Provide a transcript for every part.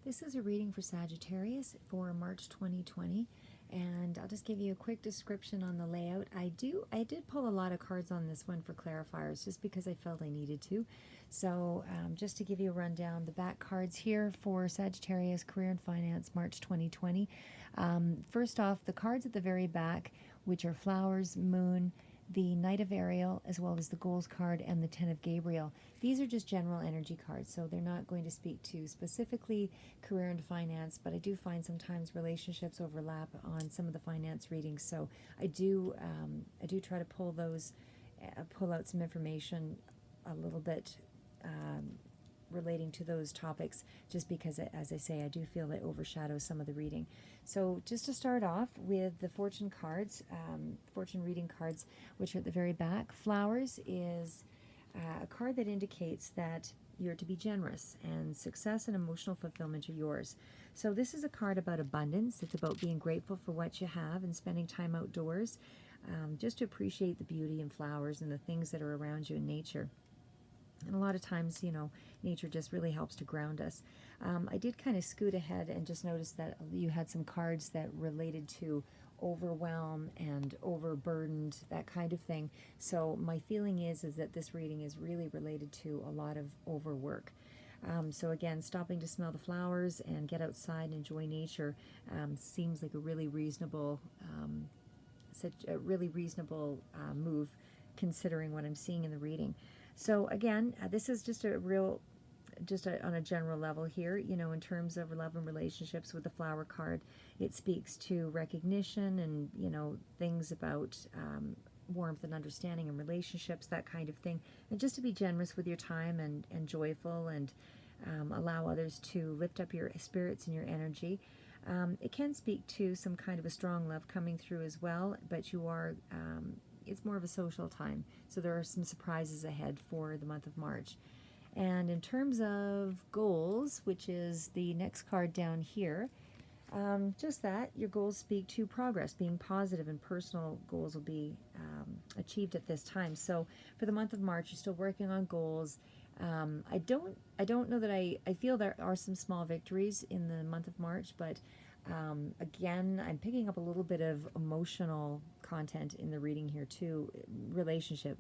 This is a reading for Sagittarius for March 2020, and I'll just give you a quick description on the layout. I did pull a lot of cards on this one for clarifiers just because I felt I needed to. So just to give you a rundown, the back cards here for Sagittarius Career and Finance March 2020. First off, the cards at the very back, which are Flowers, Moon, the Knight of Ariel, as well as the Goals card and the Ten of Gabriel. These are just general energy cards, so they're not going to speak to specifically career and finance, but I do find sometimes relationships overlap on some of the finance readings, so I do try to pull out some information a little bit relating to those topics, just because, as I say, I do feel it overshadows some of the reading. So just to start off with the fortune cards, fortune reading cards, which are at the very back. Flowers is a card that indicates that you're to be generous and success and emotional fulfillment are yours. So this is a card about abundance. It's about being grateful for what you have and spending time outdoors, just to appreciate the beauty in flowers and the things that are around you in nature. And a lot of times, nature just really helps to ground us. I did kind of scoot ahead and just notice that you had some cards that related to overwhelm and overburdened, that kind of thing. So my feeling is that this reading is really related to a lot of overwork. So again, stopping to smell the flowers and get outside and enjoy nature seems like a really reasonable, move, considering what I'm seeing in the reading. So again, this is just on a general level here, in terms of love and relationships. With the flower card, it speaks to recognition and, things about warmth and understanding in relationships, that kind of thing. And just to be generous with your time and joyful, and allow others to lift up your spirits and your energy. It can speak to some kind of a strong love coming through as well, but it's more of a social time, so there are some surprises ahead for the month of March. And in terms of goals, which is the next card down here, just that, your goals speak to progress, being positive, and personal goals will be achieved at this time. So for the month of March, you're still working on goals. I don't know that I feel there are some small victories in the month of March, but again, I'm picking up a little bit of emotional content in the reading here too. Relationship,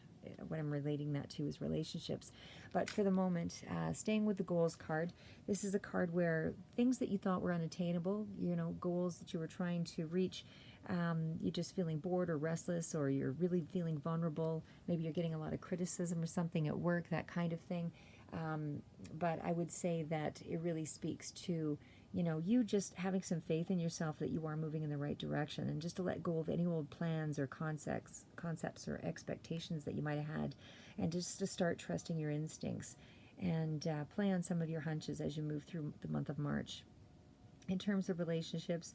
what I'm relating that to is relationships. But for the moment, staying with the goals card, this is a card where things that you thought were unattainable, goals that you were trying to reach, you're just feeling bored or restless, or you're really feeling vulnerable. Maybe you're getting a lot of criticism or something at work, that kind of thing. But I would say that it really speaks to you just having some faith in yourself that you are moving in the right direction, and just to let go of any old plans or concepts or expectations that you might have had, and just to start trusting your instincts and play on some of your hunches as you move through the month of March. In terms of relationships,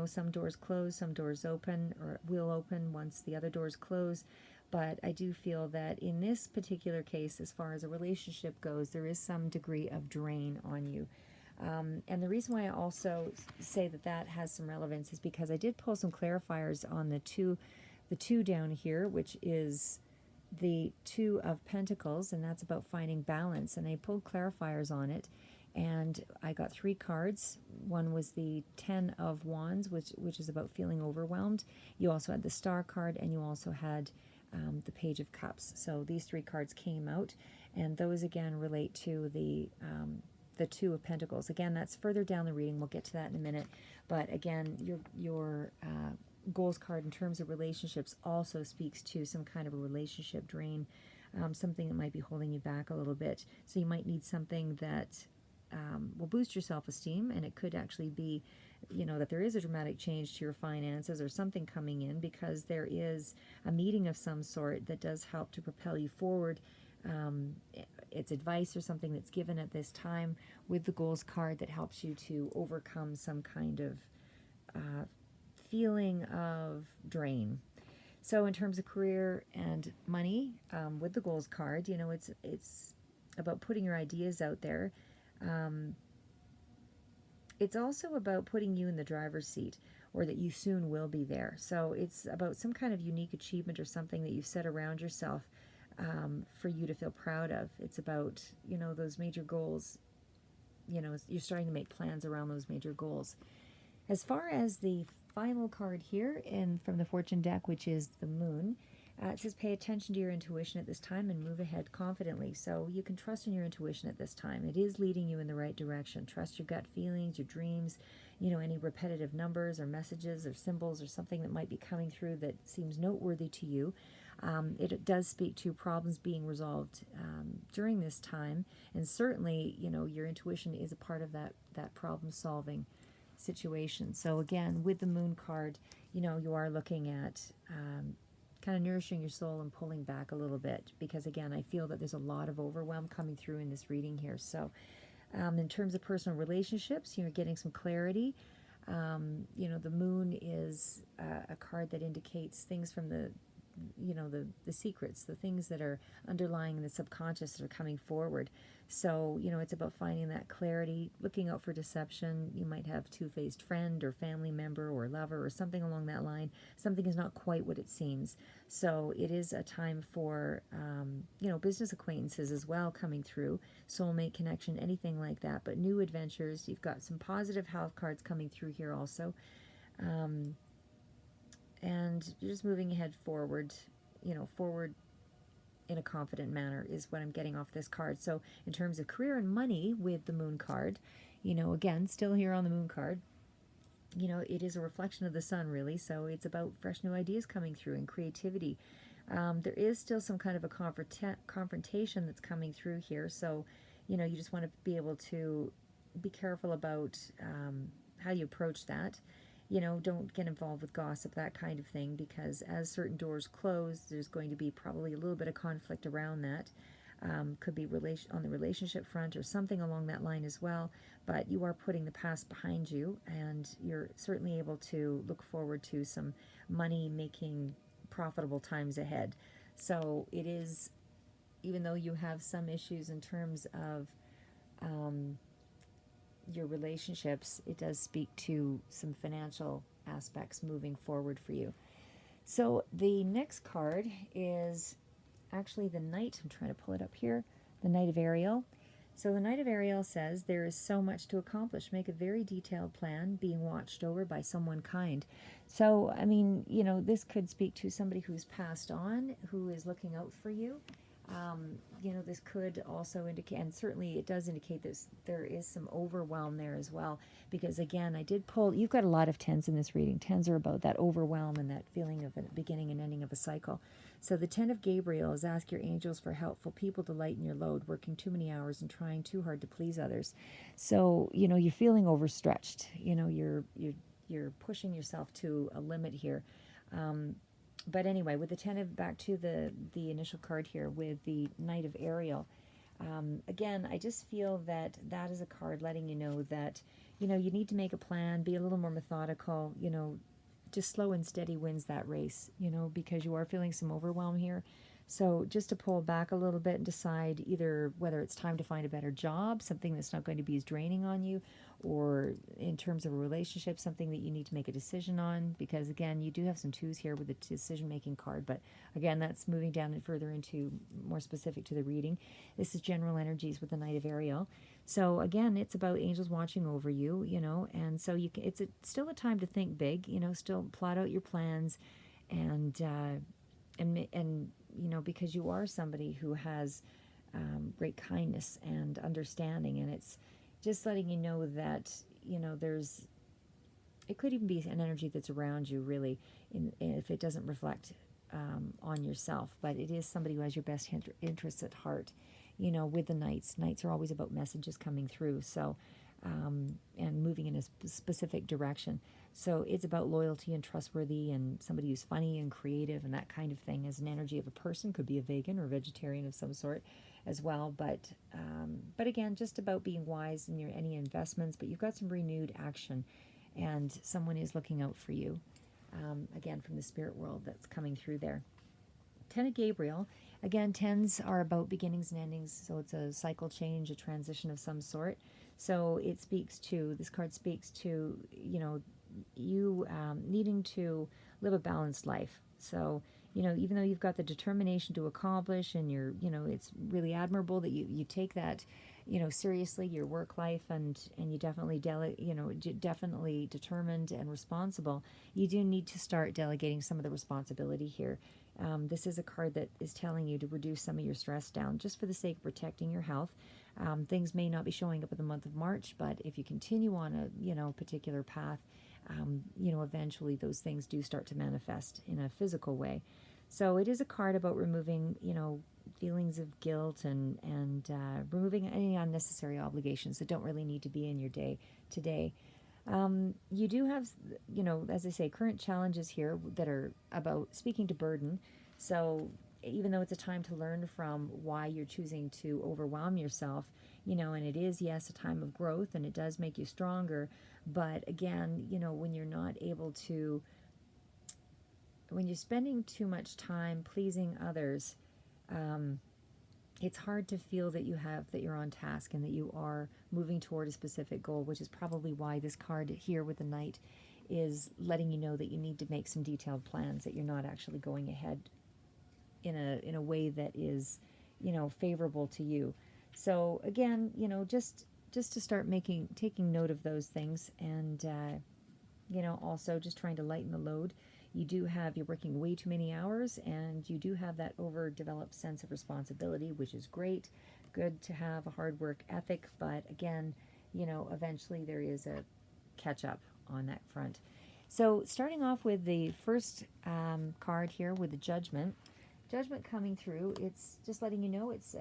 some doors close, some doors open, or will open once the other doors close. But I do feel that in this particular case, as far as a relationship goes, there is some degree of drain on you. And the reason why I also say that has some relevance is because I did pull some clarifiers on the two down here, which is the Two of Pentacles, and that's about finding balance. And I pulled clarifiers on it, and I got 3 cards. One was the Ten of Wands, which is about feeling overwhelmed. You also had the Star card, and you also had the Page of Cups. So these 3 cards came out, and those again relate to the Two of Pentacles. Again, that's further down the reading. We'll get to that in a minute. But again, your goals card in terms of relationships also speaks to some kind of a relationship drain, something that might be holding you back a little bit. So you might need something that will boost your self-esteem, and it could actually be, that there is a dramatic change to your finances or something coming in, because there is a meeting of some sort that does help to propel you forward. It's advice or something that's given at this time with the goals card that helps you to overcome some kind of feeling of drain. So in terms of career and money, with the goals card, it's about putting your ideas out there. It's also about putting you in the driver's seat, or that you soon will be there. So it's about some kind of unique achievement or something that you've set around yourself for you to feel proud of. It's about, those major goals you're starting to make plans around those major goals. As far as the final card here from the fortune deck, which is the moon, it says pay attention to your intuition at this time and move ahead confidently. So you can trust in your intuition at this time. It is leading you in the right direction. Trust your gut feelings, your dreams, any repetitive numbers or messages or symbols or something that might be coming through that seems noteworthy to you. It does speak to problems being resolved during this time. And certainly, your intuition is a part of that problem solving situation. So again, with the moon card, you are looking at kind of nourishing your soul and pulling back a little bit, because again, I feel that there's a lot of overwhelm coming through in this reading here. So in terms of personal relationships, you're getting some clarity. The moon is a card that indicates things from the secrets, the things that are underlying in the subconscious that are coming forward. So, it's about finding that clarity, looking out for deception. You might have two-faced friend or family member or lover or something along that line. Something is not quite what it seems. So it is a time for, business acquaintances as well coming through, soulmate connection, anything like that. But new adventures, you've got some positive health cards coming through here also. And you're just moving ahead forward, forward in a confident manner is what I'm getting off this card. So in terms of career and money with the moon card, again, still here on the moon card, it is a reflection of the sun, really. So it's about fresh new ideas coming through and creativity. There is still some kind of a confrontation that's coming through here. So, you just want to be able to be careful about how you approach that. Don't get involved with gossip, that kind of thing, because as certain doors close, there's going to be probably a little bit of conflict around that. Could be on the relationship front or something along that line as well. But you are putting the past behind you, and you're certainly able to look forward to some money-making, profitable times ahead. So it is, even though you have some issues in terms of your relationships, it does speak to some financial aspects moving forward for you. So the next card is actually the Knight. I'm trying to pull it up here. The Knight of Ariel. So the Knight of Ariel says there is so much to accomplish. Make a very detailed plan, being watched over by someone kind. So, this could speak to somebody who's passed on, who is looking out for you. This could also indicate, and certainly it does indicate this, there is some overwhelm there as well, because again, I did pull, you've got a lot of 10s in this reading. 10s are about that overwhelm and that feeling of a beginning and ending of a cycle. So the 10 of Gabriel is ask your angels for helpful people to lighten your load, working too many hours and trying too hard to please others. So, you're feeling overstretched. You're pushing yourself to a limit here. But anyway, with the 10 of, back to the initial card here with the Knight of Ariel, again, I just feel that is a card letting you know that, you need to make a plan, be a little more methodical, just slow and steady wins that race, because you are feeling some overwhelm here. So just to pull back a little bit and decide either whether it's time to find a better job, something that's not going to be as draining on you, or in terms of a relationship, something that you need to make a decision on, because again, you do have some 2s here with the decision-making card, but again, that's moving down and further into more specific to the reading. This is general energies with the Knight of Ariel. So again, it's about angels watching over you, and so it's still a time to think big, still plot out your plans, and because you are somebody who has great kindness and understanding, and it's just letting you know that, it could even be an energy that's around you, really, if it doesn't reflect on yourself, but it is somebody who has your best interests at heart, with the Knights. Knights are always about messages coming through, so, and moving in a specific direction. So it's about loyalty and trustworthy and somebody who's funny and creative and that kind of thing as an energy of a person. Could be a vegan or a vegetarian of some sort as well. But again, just about being wise in any investments. But you've got some renewed action, and someone is looking out for you. Again, from the spirit world that's coming through there. 10 of Gabriel. Again, 10s are about beginnings and endings. So it's a cycle change, a transition of some sort. So this card speaks to, you needing to live a balanced life. So, even though you've got the determination to accomplish, and it's really admirable that you take that, seriously, your work life, and you definitely definitely determined and responsible. You do need to start delegating some of the responsibility here. This is a card that is telling you to reduce some of your stress down, just for the sake of protecting your health. Things may not be showing up in the month of March, but if you continue on a particular path, eventually those things do start to manifest in a physical way. So it is a card about removing, feelings of guilt, and removing any unnecessary obligations that don't really need to be in your day today. You do have, as I say, current challenges here that are about speaking to burden. So even though it's a time to learn from why you're choosing to overwhelm yourself, and it is, yes, a time of growth, and it does make you stronger. But again, when you're not able to, when you're spending too much time pleasing others, it's hard to feel that you're on task and that you are moving toward a specific goal, which is probably why this card here with the Knight is letting you know that you need to make some detailed plans, that you're not actually going ahead in a way that is, favorable to you. So again, just to start taking note of those things, and also just trying to lighten the load. You're working way too many hours, and you do have that overdeveloped sense of responsibility, which is great. Good to have a hard work ethic, but again, eventually there is a catch up on that front. So starting off with the first card here with the Judgment coming through, it's just letting you know it's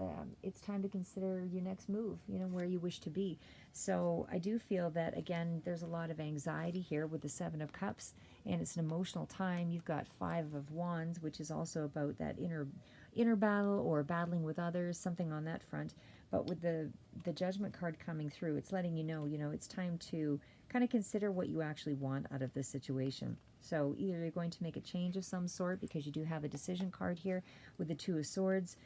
time to consider your next move, where you wish to be. So I do feel that, again, there's a lot of anxiety here with the Seven of Cups, and it's an emotional time. You've got Five of Wands, which is also about that inner battle or battling with others, something on that front. But with the Judgment card coming through, it's letting you know, it's time to kind of consider what you actually want out of this situation. So either you're going to make a change of some sort, because you do have a decision card here with the Two of Swords.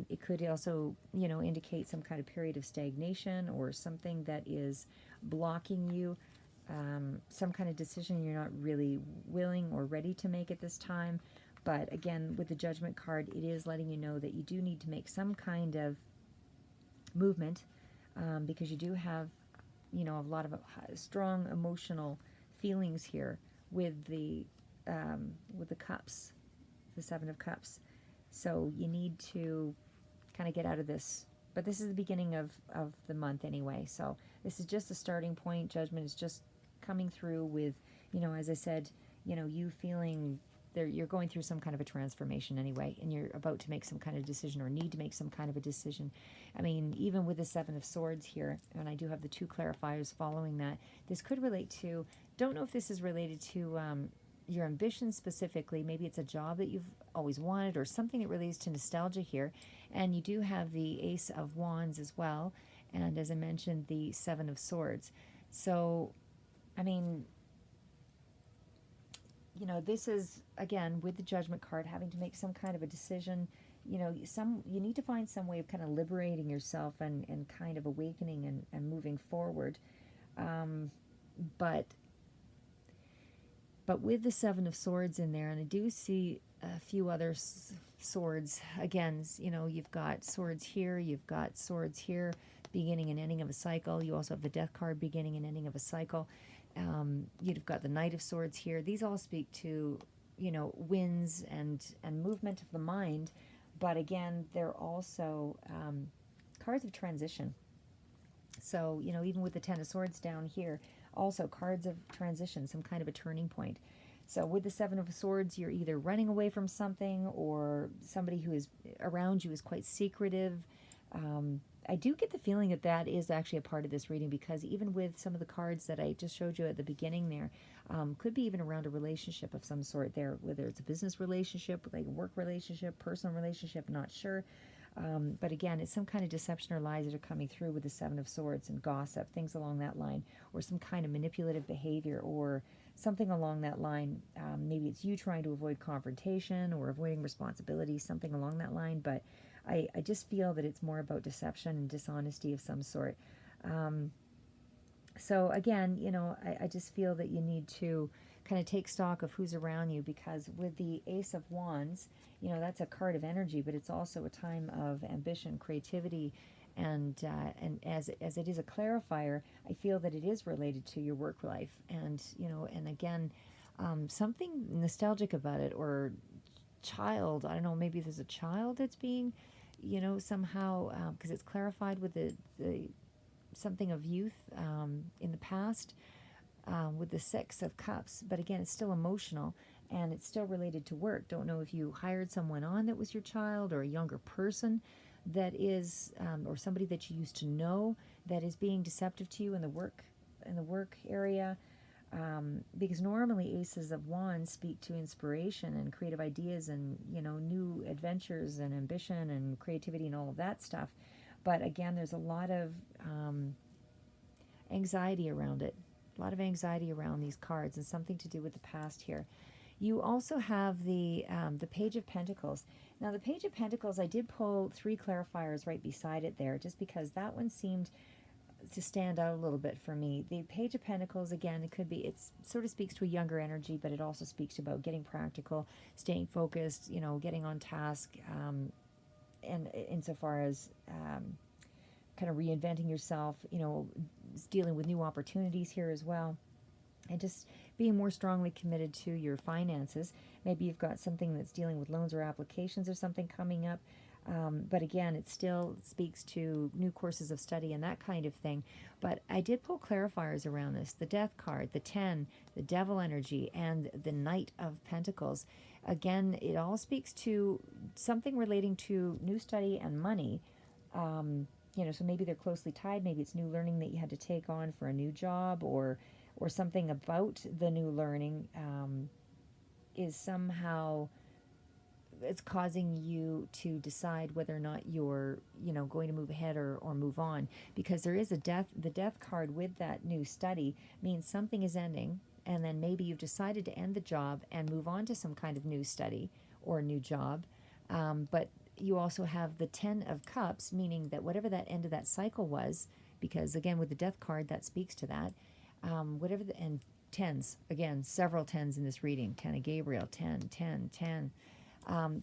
It could also, indicate some kind of period of stagnation or something that is blocking you, some kind of decision you're not really willing or ready to make at this time. But again, with the Judgment card, it is letting you know that you do need to make some kind of movement, because you do have, a lot of strong emotional feelings here with the cups, the Seven of Cups. So you need to kind of get out of this. But this is the beginning of the month anyway. So this is just a starting point. Judgment is just coming through with, as I said, you feeling you're going through some kind of a transformation anyway, and you're about to make some kind of decision, or need to make some kind of a decision. I mean, even with the Seven of Swords here, and I do have the two clarifiers following that, this could relate to, don't know if this is related to your ambitions specifically. Maybe it's a job that you've always wanted, or something that relates to nostalgia here. And you do have the Ace of Wands as well, and as I mentioned, the Seven of Swords. So, I mean, this is, again, with the Judgment card, having to make some kind of a decision. You need to find some way of kind of liberating yourself and kind of awakening and moving forward. But with the Seven of Swords in there, and I do see a few other swords, again, you've got swords here, you've got swords here, beginning and ending of a cycle. You also have the Death card, beginning and ending of a cycle. You've got the Knight of Swords here. These all speak to, winds and movement of the mind. But again, they're also cards of transition. So, even with the Ten of Swords down here, also cards of transition, some kind of a turning point. So with the Seven of Swords, you're either running away from something, or somebody who is around you is quite secretive. I do get the feeling that that is actually a part of this reading, because even with some of the cards that I just showed you at the beginning there, could be even around a relationship of some sort there, whether it's a business relationship, like a work relationship, personal relationship, not sure. But again, it's some kind of deception or lies that are coming through with the Seven of Swords, and gossip, things along that line, or some kind of manipulative behavior, or something along that line. Maybe it's you trying to avoid confrontation or avoiding responsibility, something along that line. But I just feel that it's more about deception and dishonesty of some sort. So again, I just feel that you need to kind of take stock of who's around you, because with the Ace of Wands, that's a card of energy, but it's also a time of ambition, creativity, and as it is a clarifier, I feel that it is related to your work life, and again, something nostalgic about it, or child. I don't know. Maybe there's a child that's being, somehow, because it's clarified with the something of youth in the past, with the Six of Cups. But again, it's still emotional, and it's still related to work. Don't know if you hired someone on that was your child, or a younger person that is, or somebody that you used to know that is being deceptive to you in the work area. Because normally Aces of Wands speak to inspiration and creative ideas, and new adventures and ambition and creativity and all of that stuff. But again, there's a lot of anxiety around it. A lot of anxiety around these cards, and something to do with the past here. You also have the Page of Pentacles. Now, the Page of Pentacles, I did pull 3 clarifiers right beside it there, just because that one seemed to stand out a little bit for me. The Page of Pentacles, again, it sort of speaks to a younger energy, but it also speaks about getting practical, staying focused, getting on task, and insofar as kind of reinventing yourself, dealing with new opportunities here as well, and just being more strongly committed to your finances. Maybe you've got something that's dealing with loans or applications or something coming up. But again, it still speaks to new courses of study and that kind of thing. But I did pull clarifiers around this. The Death card, the 10, the Devil energy, and the Knight of Pentacles. Again, it all speaks to something relating to new study and money. So maybe they're closely tied. Maybe it's new learning that you had to take on for a new job, or something about the new learning is somehow, it's causing you to decide whether or not you're, going to move ahead or move on. Because there is the Death card with that new study means something is ending, and then maybe you've decided to end the job and move on to some kind of new study or new job. But you also have the 10 of Cups, meaning that whatever that end of that cycle was, because again, with the Death card, that speaks to that. And tens, again, several tens in this reading. 10 of Gabriel, 10, 10, 10.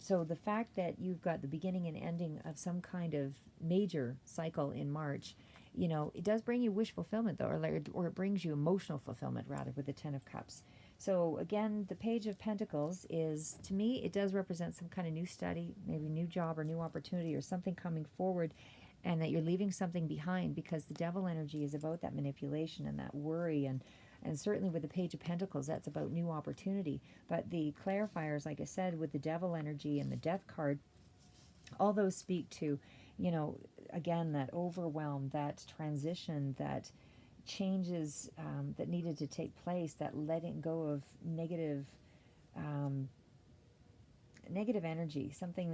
So the fact that you've got the beginning and ending of some kind of major cycle in March, it does bring you wish fulfillment, though, or it brings you emotional fulfillment, rather, with the 10 of Cups. So again, the Page of Pentacles is, to me, it does represent some kind of new study, maybe new job or new opportunity or something coming forward, and that you're leaving something behind, because the Devil energy is about that manipulation and that worry, and certainly with the Page of Pentacles, that's about new opportunity. But the clarifiers, like I said, with the Devil energy and the Death card, all those speak to, again, that overwhelm, that transition, that changes that needed to take place, that letting go of negative energy, something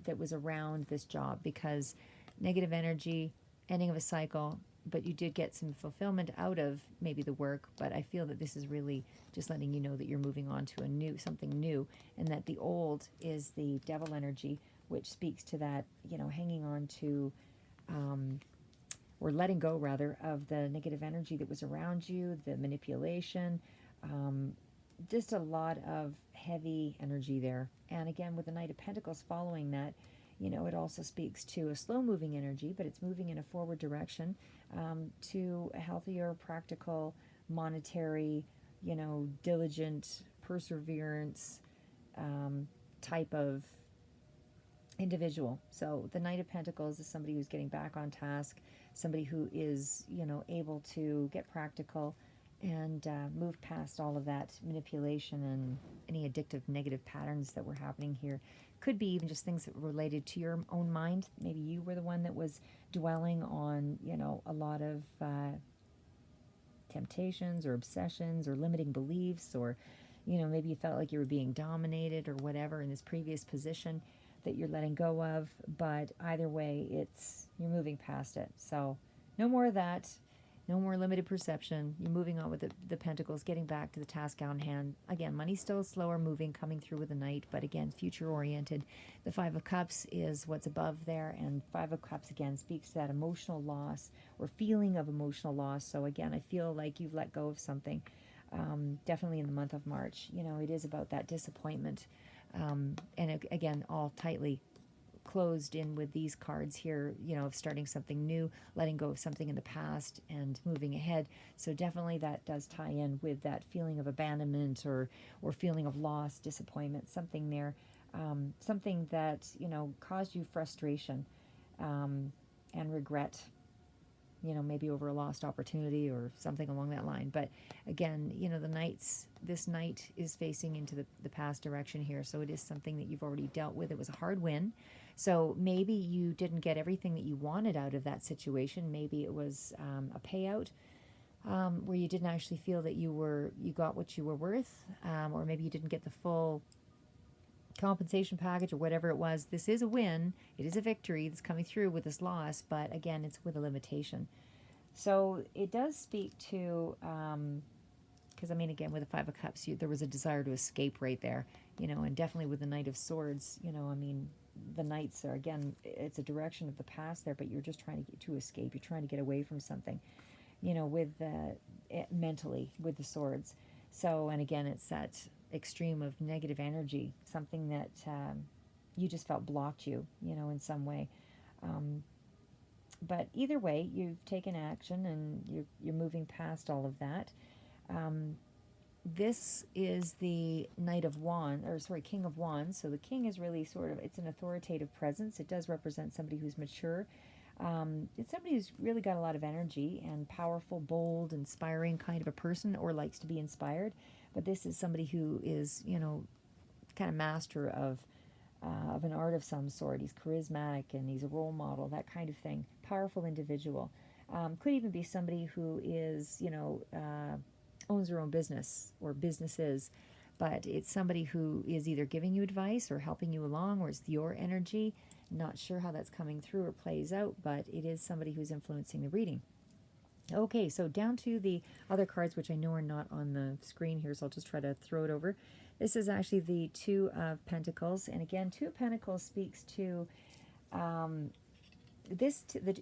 that was around this job, because negative energy, ending of a cycle, but you did get some fulfillment out of maybe the work. But I feel that this is really just letting you know that you're moving on to something new, and that the old is the Devil energy, which speaks to that, hanging on to, or letting go, rather, of the negative energy that was around you, the manipulation, just a lot of heavy energy there. And again, with the Knight of Pentacles following that, it also speaks to a slow-moving energy, but it's moving in a forward direction, to a healthier, practical, monetary, diligent, perseverance type of individual. So the Knight of Pentacles is somebody who's getting back on task, somebody who is, able to get practical and move past all of that manipulation and any addictive negative patterns that were happening here. Could be even just things that were related to your own mind. Maybe you were the one that was dwelling on, a lot of temptations or obsessions or limiting beliefs, or, maybe you felt like you were being dominated or whatever in this previous position that you're letting go of. But either way, you're moving past it. So no more of that. No more limited perception. You're moving on with the Pentacles, getting back to the task on hand. Again, money's still slower moving, coming through with the Knight, but again, future-oriented. The Five of Cups is what's above there, and Five of Cups, again, speaks to that emotional loss or feeling of emotional loss. So again, I feel like you've let go of something. definitely in the month of March. It is about that disappointment. And again, all tightly closed in with these cards here, of starting something new, letting go of something in the past and moving ahead. So definitely that does tie in with that feeling of abandonment or feeling of loss, disappointment, something there, something that, caused you frustration and regret, maybe over a lost opportunity or something along that line. But again, this knight is facing into the past direction here. So it is something that you've already dealt with. It was a hard win. So maybe you didn't get everything that you wanted out of that situation. Maybe it was a payout where you didn't actually feel that you got what you were worth, or maybe you didn't get the full compensation package or whatever it was. This is a win. It is a victory that's coming through with this loss, but again, it's with a limitation. So it does speak to, because again, with the Five of Cups, there was a desire to escape right there, and definitely with the Knight of Swords, the knights are, again, it's a direction of the past there, but you're just trying to escape. You're trying to get away from something, with mentally with the swords. So, and again, it's that extreme of negative energy, something that you just felt blocked you, in some way. But either way, you've taken action and you're moving past all of that. This is the King of Wands. So the king is really it's an authoritative presence. It does represent somebody who's mature. It's somebody who's really got a lot of energy and powerful, bold, inspiring kind of a person, or likes to be inspired. But this is somebody who is, kind of master of an art of some sort. He's charismatic and he's a role model, that kind of thing. Powerful individual. Could even be somebody who is, owns their own business or businesses. But it's somebody who is either giving you advice or helping you along, or it's your energy. Not sure how that's coming through or plays out, but it is somebody who's influencing the reading. Okay, so down to the other cards, which I know are not on the screen here, so I'll just try to throw it over. This is actually the Two of Pentacles. And again, Two of Pentacles speaks to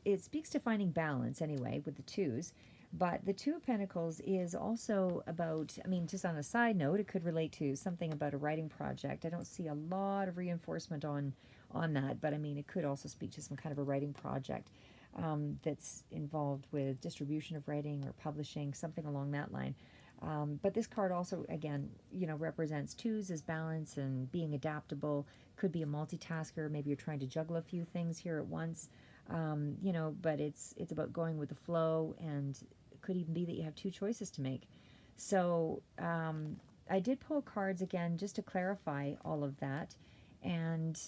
it speaks to finding balance anyway with the twos. But the Two of Pentacles is also about, just on a side note, it could relate to something about a writing project. I don't see a lot of reinforcement on that, but it could also speak to some kind of a writing project that's involved with distribution of writing or publishing, something along that line. But this card also, again, represents twos as balance and being adaptable. Could be a multitasker. Maybe you're trying to juggle a few things here at once. But it's about going with the flow, and it could even be that you have two choices to make. So I did pull cards again just to clarify all of that, and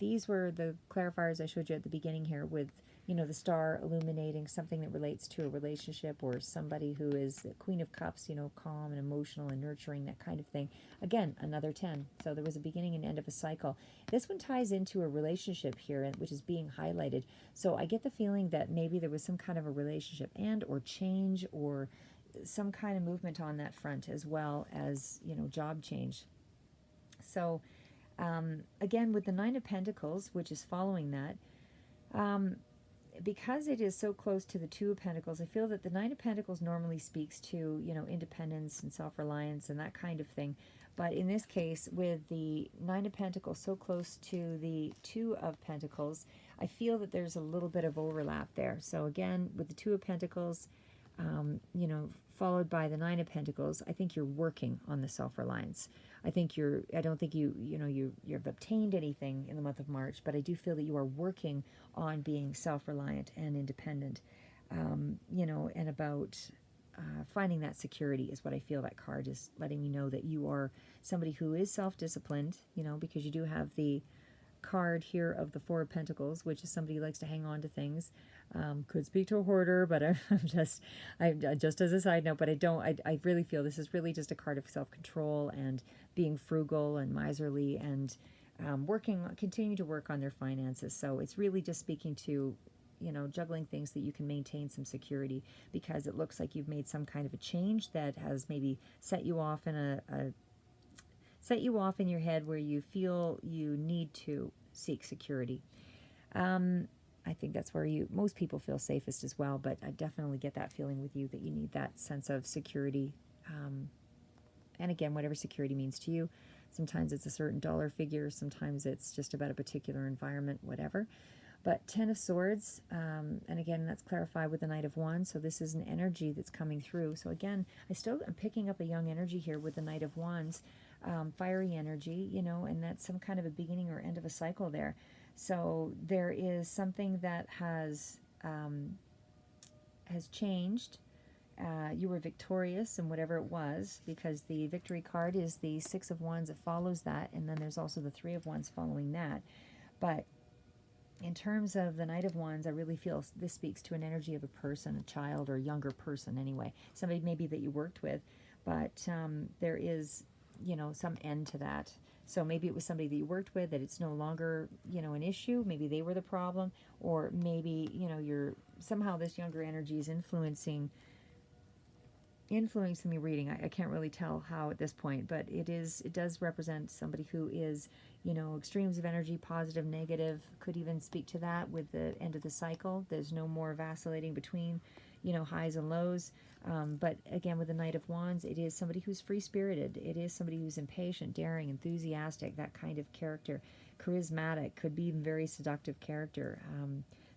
these were the clarifiers I showed you at the beginning here with, the star illuminating something that relates to a relationship or somebody who is the Queen of Cups, calm and emotional and nurturing, that kind of thing. Again, another 10. So there was a beginning and end of a cycle. This one ties into a relationship here, which is being highlighted. So I get the feeling that maybe there was some kind of a relationship or change or some kind of movement on that front, as well as, job change. So again, with the Nine of Pentacles, which is following that, because it is so close to the Two of Pentacles, I feel that the Nine of Pentacles normally speaks to, independence and self-reliance and that kind of thing. But in this case, with the Nine of Pentacles so close to the Two of Pentacles, I feel that there's a little bit of overlap there. So again, with the Two of Pentacles, followed by the Nine of Pentacles, I think you're working on the self-reliance. I don't think you've obtained anything in the month of March, but I do feel that you are working on being self-reliant and independent, and about finding that security is what I feel that card is letting me know, that you are somebody who is self-disciplined, because you do have the card here of the Four of Pentacles, which is somebody who likes to hang on to things. Could speak to a hoarder, but I'm just as a side note, but I really feel this is really just a card of self-control and being frugal and miserly and continuing to work on their finances. So it's really just speaking to, juggling things that you can maintain some security, because it looks like you've made some kind of a change that has maybe set you off in set you off in your head where you feel you need to seek security. I think that's where most people feel safest as well, but I definitely get that feeling with you that you need that sense of security And again, whatever security means to you. Sometimes it's a certain dollar figure, sometimes it's just about a particular environment, whatever. But Ten of Swords, and again, that's clarified with the Knight of Wands, so this is an energy that's coming through. So again, I'm picking up a young energy here with the Knight of Wands, fiery energy, and that's some kind of a beginning or end of a cycle there. So there is something that has changed. You were victorious in whatever it was, because the victory card is the Six of Wands that follows that, and then there's also the Three of Wands following that. But in terms of the Knight of Wands, I really feel this speaks to an energy of a person, a child, or a younger person anyway. Somebody maybe that you worked with, but there is, some end to that. So maybe it was somebody that you worked with, that it's no longer, an issue. Maybe they were the problem, or maybe, somehow this younger energy is influencing the reading. I can't really tell how at this point, but it does represent somebody who is, extremes of energy, positive, negative. Could even speak to that with the end of the cycle. There's no more vacillating between, highs and lows. But again, with the Knight of Wands, it is somebody who's free-spirited. It is somebody who's impatient, daring, enthusiastic, that kind of character. Charismatic, could be even very seductive character.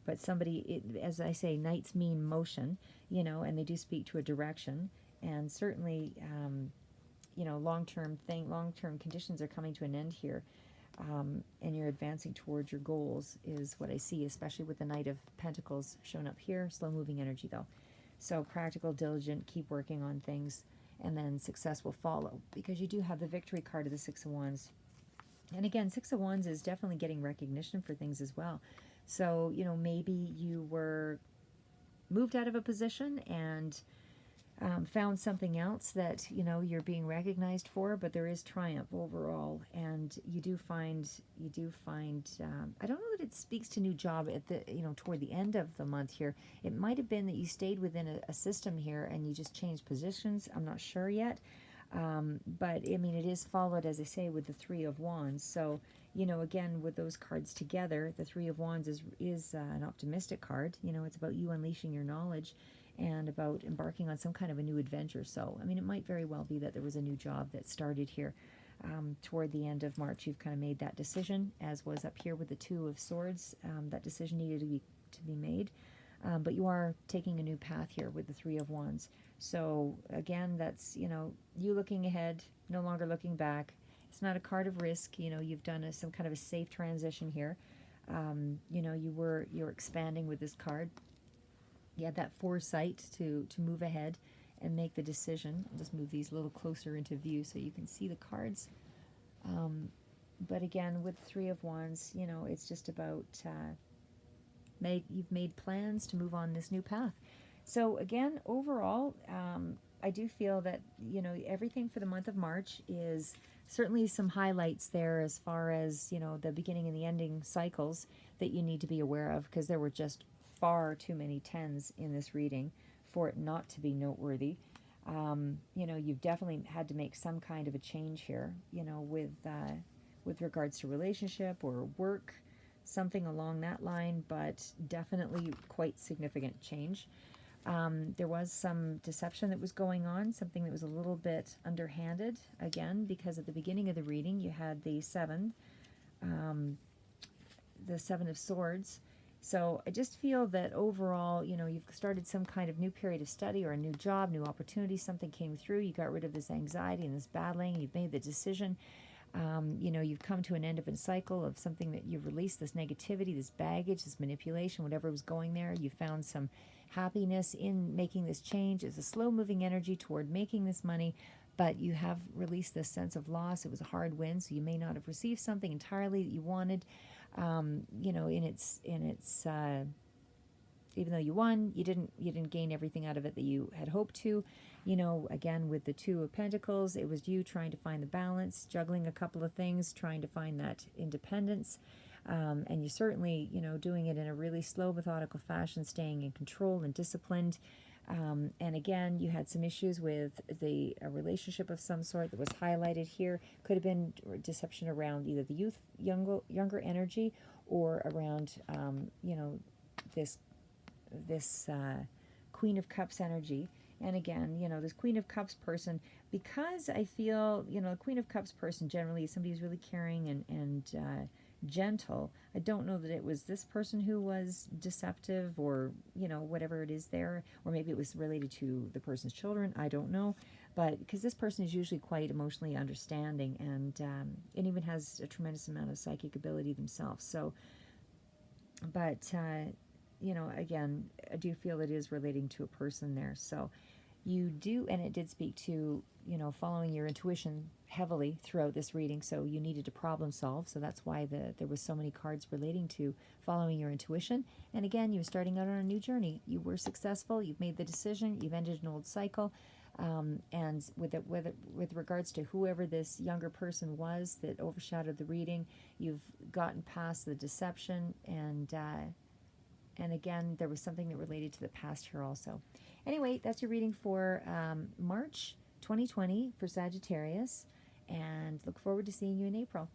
But somebody, as I say, knights mean motion, and they do speak to a direction. And certainly, long-term conditions are coming to an end here. And you're advancing towards your goals is what I see, especially with the Knight of Pentacles shown up here. Slow-moving energy, though. So practical, diligent, keep working on things, and then success will follow, because you do have the victory card of the Six of Wands. And again, Six of Wands is definitely getting recognition for things as well. So, maybe you were moved out of a position and found something else that, you're being recognized for, but there is triumph overall. And you do find, I don't know that it speaks to new job at the, toward the end of the month here. It might have been that you stayed within a system here and you just changed positions. I'm not sure yet. But I mean, it is followed, as I say, with the Three of Wands. So, again, with those cards together, the Three of Wands is an optimistic card. It's about you unleashing your knowledge and about embarking on some kind of a new adventure. So, I mean, it might very well be that there was a new job that started here toward the end of March. You've kind of made that decision, as was up here with the Two of Swords. That decision needed to be made. But you are taking a new path here with the Three of Wands. So again, that's, you looking ahead, no longer looking back. It's not a card of risk. You've done some kind of a safe transition here. You're expanding with this card. You had that foresight to move ahead and make the decision. I'll just move these a little closer into view so you can see the cards. But again, with Three of Wands, it's just about you've made plans to move on this new path. So again, overall, I do feel that, everything for the month of March is certainly some highlights there as far as, the beginning and the ending cycles that you need to be aware of, because there were just far too many tens in this reading for it not to be noteworthy. You've definitely had to make some kind of a change here, with regards to relationship or work, something along that line, but definitely quite significant change. There was some deception that was going on, something that was a little bit underhanded, again, because at the beginning of the reading you had the Seven of Swords. So I just feel that overall, you've started some kind of new period of study or a new job, new opportunity, something came through, you got rid of this anxiety and this battling, you've made the decision. You've come to an end of a cycle of something that you've released, this negativity, this baggage, this manipulation, whatever was going there. You found some happiness in making this change. It's a slow-moving energy toward making this money, but you have released this sense of loss. It was a hard win, so you may not have received something entirely that you wanted. Even though you won, you didn't gain everything out of it that you had hoped to. Again, with the Two of Pentacles, it was you trying to find the balance, juggling a couple of things, trying to find that independence. And you certainly, doing it in a really slow, methodical fashion, staying in control and disciplined. And again, you had some issues with a relationship of some sort that was highlighted here. Could have been deception around either the younger energy, or around, this Queen of Cups energy. And again, you know, this Queen of Cups person, because I feel, you know, the Queen of Cups person generally is somebody who's really caring and gentle. I don't know that it was this person who was deceptive, or, you know, whatever it is there, or maybe it was related to the person's children. I don't know. But because this person is usually quite emotionally understanding, and even has a tremendous amount of psychic ability themselves. So, but, you know, again, I do feel it is relating to a person there. So you do, and it did speak to, you know, following your intuition heavily throughout this reading. So you needed to problem solve. So that's why there was so many cards relating to following your intuition. And again, you were starting out on a new journey. You were successful. You've made the decision. You've ended an old cycle. And with regards to whoever this younger person was that overshadowed the reading, you've gotten past the deception, and again, there was something that related to the past here also. Anyway, that's your reading for March 2020 for Sagittarius, and look forward to seeing you in April.